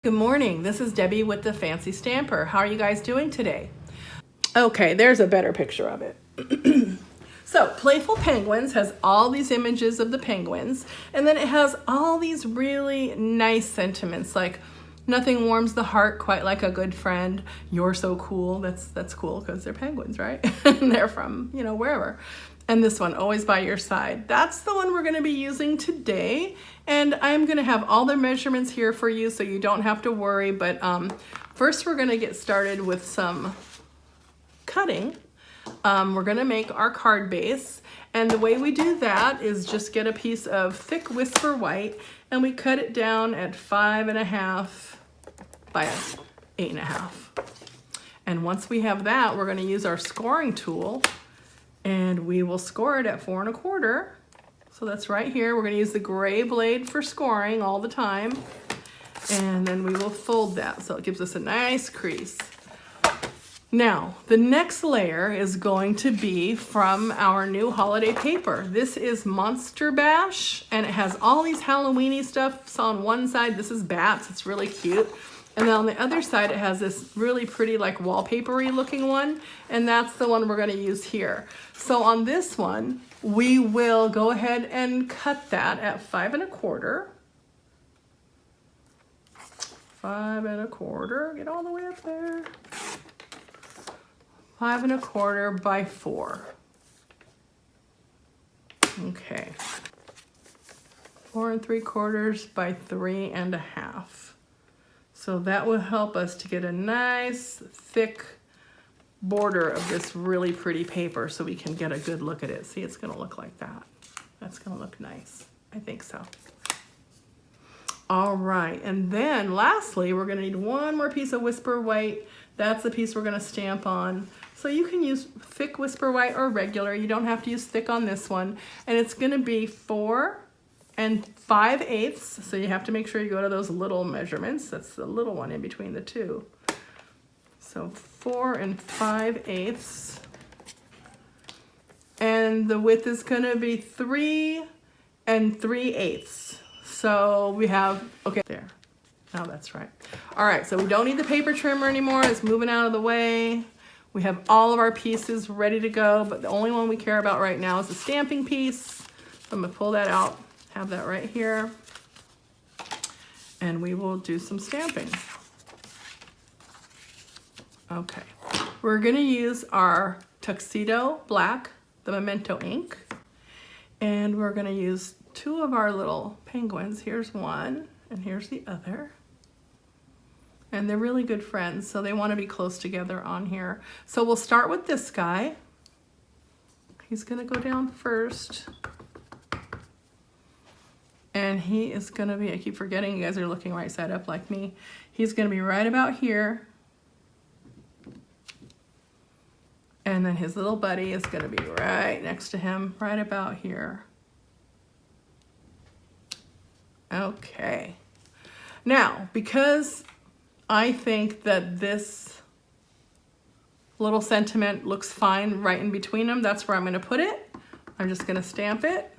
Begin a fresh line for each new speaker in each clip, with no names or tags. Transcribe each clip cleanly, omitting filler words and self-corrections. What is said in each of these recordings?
Good morning, this is Debbie with the Fancy Stamper. How are you guys doing today? Okay, there's a better picture of it. So, Playful Penguins has all these images of the penguins, and then it has all these really nice sentiments like, nothing warms the heart quite like a good friend. You're so cool. That's cool because they're penguins, right? And they're from, wherever. And this one, always by your side. That's the one we're going to be using today. And I'm going to have all the measurements here for you so you don't have to worry. But first we're going to get started with some cutting. We're going to make our card base. And the way we do that is just get a piece of thick Whisper White and we cut it down at 5.5 by 8.5. And once we have that, we're going to use our scoring tool and we will score it at 4.25. So that's right here. We're going to use the gray blade for scoring all the time. And then we will fold that so it gives us a nice crease. Now, the next layer is going to be from our new holiday paper. This is Monster Bash, and it has all these Halloween-y stuff. So on one side, this is bats. It's really cute. And then on the other side, it has this really pretty, like wallpapery looking one. And that's the one we're going to use here. So on this one, we will go ahead and cut that at 5.25. 5.25, get all the way up there. 5.25 by 4. Okay. 4.75 by 3.5. So that will help us to get a nice thick border of this really pretty paper so we can get a good look at it. See, it's gonna look like that. That's gonna look nice. I think so. All right, and then lastly, we're gonna need one more piece of Whisper White. That's the piece we're gonna stamp on. So you can use thick Whisper White or regular. You don't have to use thick on this one. And it's gonna be 4 5/8. So you have to make sure you go to those little measurements. That's the little one in between the two. So 4 5/8. And the width is gonna be 3 3/8. So we have, okay, there. Now that's right. All right, so we don't need the paper trimmer anymore. It's moving out of the way. We have all of our pieces ready to go, but the only one we care about right now is the stamping piece. So I'm gonna pull that out, have that right here, and we will do some stamping. Okay, we're gonna use our Tuxedo Black, the Memento ink, and we're gonna use 2 of our little penguins. Here's one, and here's the other. And they're really good friends, so they want to be close together on here. So we'll start with this guy. He's gonna go down first. And he is gonna be, I keep forgetting you guys are looking right side up like me. He's gonna be right about here. And then his little buddy is gonna be right next to him, right about here. Okay. Now, because I think that this little sentiment looks fine right in between them, that's where I'm gonna put it. I'm just gonna stamp it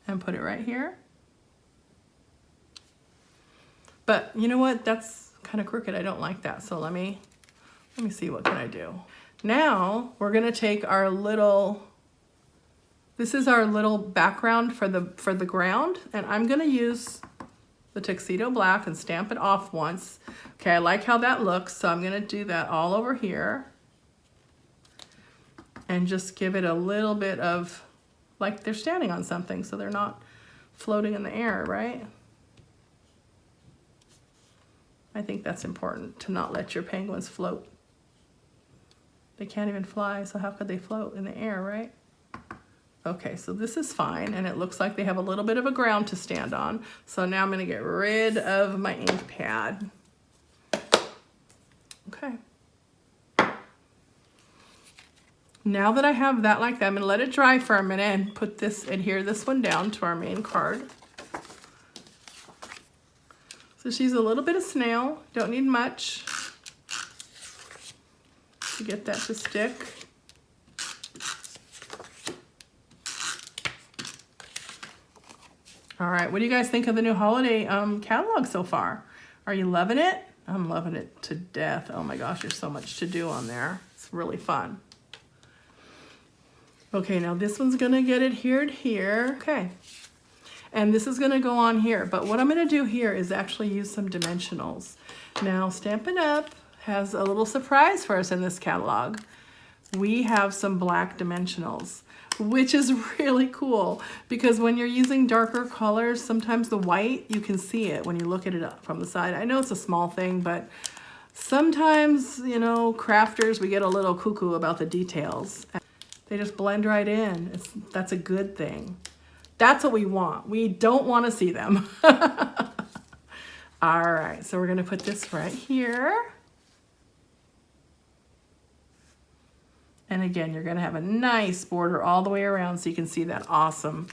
and put it right here. But you know what? That's kind of crooked. I don't like that. So let me see, what can I do? Now we're gonna take our little, this is our little background for the ground, and I'm gonna use the Tuxedo Black and stamp it off once. Okay, I like how that looks, so I'm gonna do that all over here and just give it a little bit of, like they're standing on something, so they're not floating in the air, right? I think that's important, to not let your penguins float. They can't even fly, so how could they float in the air, right? Okay, so this is fine, and it looks like they have a little bit of a ground to stand on. So now I'm gonna get rid of my ink pad. Okay. Now that I have that like that, I'm gonna let it dry for a minute and put this, adhere this one down to our main card. So she's a little bit of snail, don't need much to get that to stick. All right, what do you guys think of the new holiday catalog so far? Are you loving it? I'm loving it to death. Oh my gosh, there's so much to do on there. It's really fun. Okay, now this one's gonna get adhered here. Okay, and this is gonna go on here, but what I'm gonna do here is actually use some dimensionals. Now, Stampin' Up! Has a little surprise for us in this catalog. We have some black dimensionals, which is really cool because when you're using darker colors, sometimes the white, you can see it when you look at it up from the side. I know it's a small thing, but sometimes, you know, crafters, we get a little cuckoo about the details. They just blend right in. That's a good thing. That's what we want. We don't want to see them. All right, so we're gonna put this right here. And again, you're gonna have a nice border all the way around so you can see that awesome.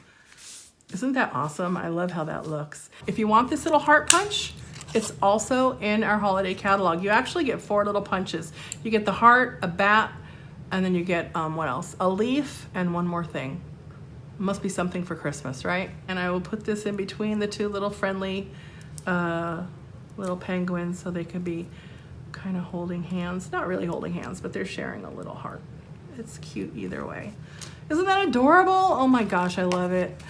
Isn't that awesome? I love how that looks. If you want this little heart punch, it's also in our holiday catalog. You actually get 4 little punches. You get the heart, a bat, and then you get, what else? A leaf and one more thing. Must be something for Christmas, right? And I will put this in between the 2 little friendly little penguins so they could be kind of holding hands. Not really holding hands, but they're sharing a little heart. It's cute either way. Isn't that adorable? Oh my gosh, I love it.